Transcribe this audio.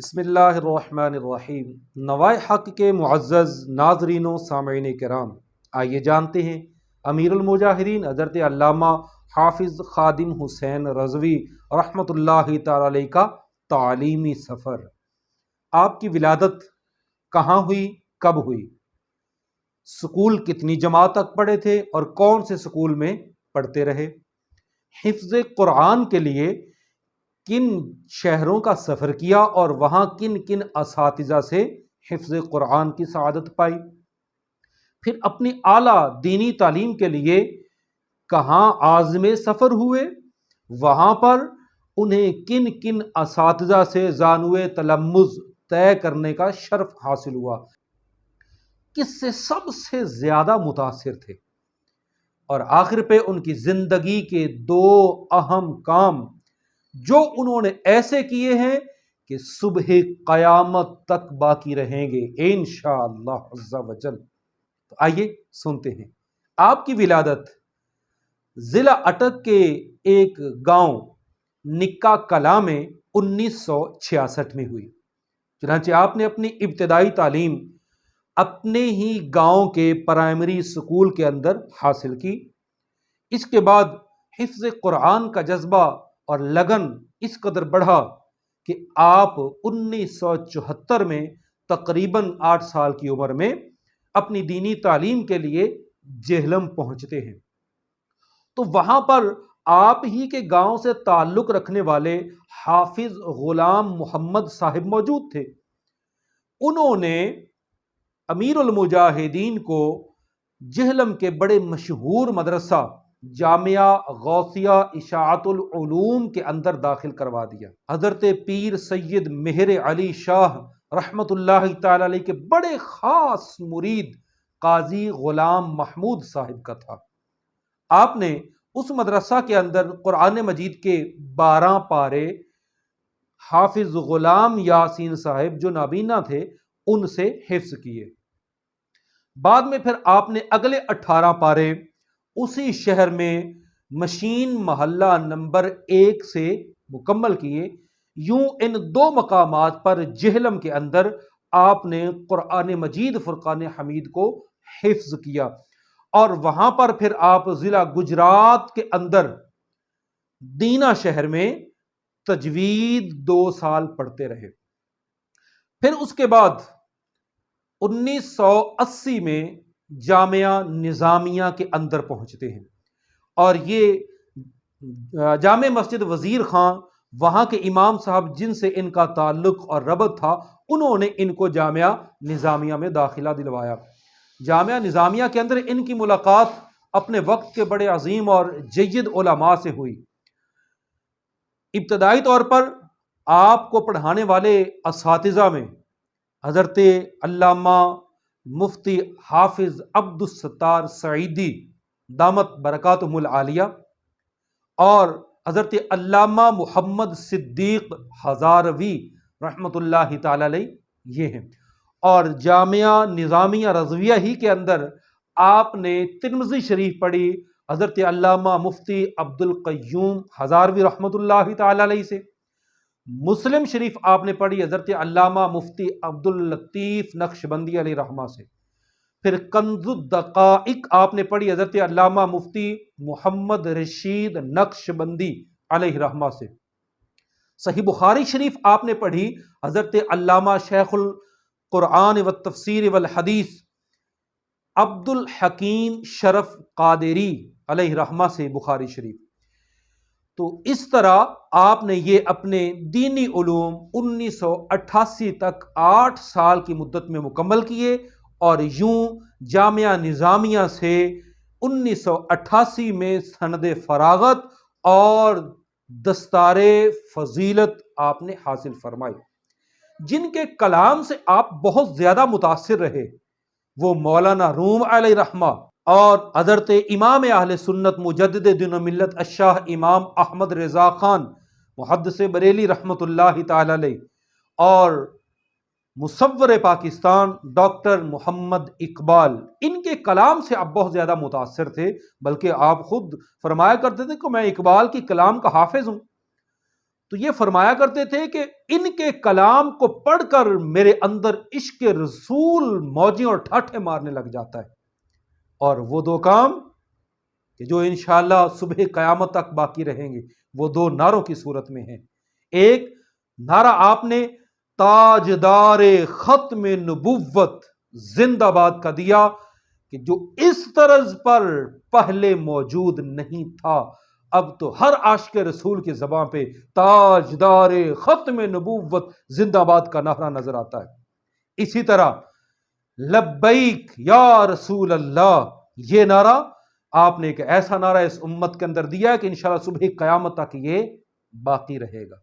بسم اللہ الرحمن الرحیم۔ نوائے حق کے معزز ناظرین و سامعین کرام، آئیے جانتے ہیں امیر المجاہدین حضرت علامہ حافظ خادم حسین رضوی رحمۃ اللہ تعالی علیہ کا تعلیمی سفر۔ آپ کی ولادت کہاں ہوئی، کب ہوئی، سکول کتنی جماعت تک پڑھے تھے اور کون سے سکول میں پڑھتے رہے، حفظ قرآن کے لیے کن شہروں کا سفر کیا اور وہاں کن کن اساتذہ سے حفظ قرآن کی سعادت پائی، پھر اپنی اعلیٰ دینی تعلیم کے لیے کہاں عازم سفر ہوئے، وہاں پر انہیں کن کن اساتذہ سے زانوِ تلمذ طے کرنے کا شرف حاصل ہوا، کس سے سب سے زیادہ متاثر تھے، اور آخر پہ ان کی زندگی کے دو اہم کام جو انہوں نے ایسے کیے ہیں کہ صبح قیامت تک باقی رہیں گے انشاءاللہ عز و جل۔ تو آئیے سنتے ہیں۔ آپ کی ولادت ضلع اٹک کے ایک گاؤں نکا کلاں میں 1966 میں ہوئی۔ چنانچہ آپ نے اپنی ابتدائی تعلیم اپنے ہی گاؤں کے پرائمری سکول کے اندر حاصل کی۔ اس کے بعد حفظ قرآن کا جذبہ اور لگن اس قدر بڑھا کہ آپ 1974 میں تقریباً 8 سال کی عمر میں اپنی دینی تعلیم کے لیے جہلم پہنچتے ہیں۔ تو وہاں پر آپ ہی کے گاؤں سے تعلق رکھنے والے حافظ غلام محمد صاحب موجود تھے۔ انہوں نے امیر المجاہدین کو جہلم کے بڑے مشہور مدرسہ جامعہ غوثیہ اشاعت العلوم کے اندر داخل کروا دیا۔ حضرت پیر سید مہر علی شاہ رحمۃ اللہ تعالی علیہ کے بڑے خاص مرید قاضی غلام محمود صاحب کا تھا۔ آپ نے اس مدرسہ کے اندر قرآن مجید کے 12 پارے حافظ غلام یاسین صاحب جو نابینا تھے ان سے حفظ کیے۔ بعد میں پھر آپ نے اگلے 18 پارے اسی شہر میں مشین محلہ نمبر 1 سے مکمل کیے۔ یوں ان 2 مقامات پر جہلم کے اندر آپ نے قرآن مجید فرقان حمید کو حفظ کیا، اور وہاں پر پھر آپ ضلع گجرات کے اندر دینا شہر میں تجوید 2 سال پڑھتے رہے۔ پھر اس کے بعد 1980 میں جامعہ نظامیہ کے اندر پہنچتے ہیں، اور یہ جامع مسجد وزیر خان وہاں کے امام صاحب جن سے ان کا تعلق اور ربط تھا، انہوں نے ان کو جامعہ نظامیہ میں داخلہ دلوایا۔ جامعہ نظامیہ کے اندر ان کی ملاقات اپنے وقت کے بڑے عظیم اور جید علماء سے ہوئی۔ ابتدائی طور پر آپ کو پڑھانے والے اساتذہ میں حضرت علامہ مفتی حافظ عبد الستار سعیدی دامت برکاتہم العالیہ اور حضرت علامہ محمد صدیق ہزاروی رحمۃ اللہ تعالی علیہ یہ ہیں، اور جامعہ نظامیہ رضویہ ہی کے اندر آپ نے ترمذی شریف پڑھی حضرت علامہ مفتی عبد القیوم ہزاروی رحمۃ اللہ تعالی علیہ سے، مسلم شریف آپ نے پڑھی حضرت علامہ مفتی عبد اللطیف نقشبندی علیہ رحمہ سے، پھر کنز الدقائق آپ نے پڑھی حضرت علامہ مفتی محمد رشید نقشبندی علیہ رحمہ سے، صحیح بخاری شریف آپ نے پڑھی حضرت علامہ شیخ القرآن والتفسیر والحدیث عبد الحکیم شرف قادری علیہ رحمہ سے بخاری شریف۔ تو اس طرح آپ نے یہ اپنے دینی علوم 1988 تک 8 سال کی مدت میں مکمل کیے، اور یوں جامعہ نظامیہ سے 1988 میں سند فراغت اور دستار فضیلت آپ نے حاصل فرمائی۔ جن کے کلام سے آپ بہت زیادہ متاثر رہے وہ مولانا روم علیہ رحمہ اور حضرت امام اہل سنت مجدد دین و ملت الشاہ امام احمد رضا خان محدث بریلی رحمۃ اللہ تعالی علیہ، اور مصور پاکستان ڈاکٹر محمد اقبال، ان کے کلام سے آپ بہت زیادہ متاثر تھے، بلکہ آپ خود فرمایا کرتے تھے کہ میں اقبال کی کلام کا حافظ ہوں۔ تو یہ فرمایا کرتے تھے کہ ان کے کلام کو پڑھ کر میرے اندر عشق رسول موجیں اور ٹھاٹھے مارنے لگ جاتا ہے، اور وہ دو کام کہ جو انشاءاللہ صبح قیامت تک باقی رہیں گے وہ دو نعروں کی صورت میں ہیں۔ ایک نعرہ آپ نے تاجدار ختم نبوت زندہ باد کا دیا کہ جو اس طرز پر پہلے موجود نہیں تھا، اب تو ہر عاشق رسول کی زبان پہ تاجدار ختم نبوت زندہ باد کا نعرہ نظر آتا ہے۔ اسی طرح لبیک یا رسول اللہ، یہ نعرہ آپ نے ایک ایسا نعرہ اس امت کے اندر دیا ہے کہ انشاءاللہ صبح قیامت تک یہ باقی رہے گا۔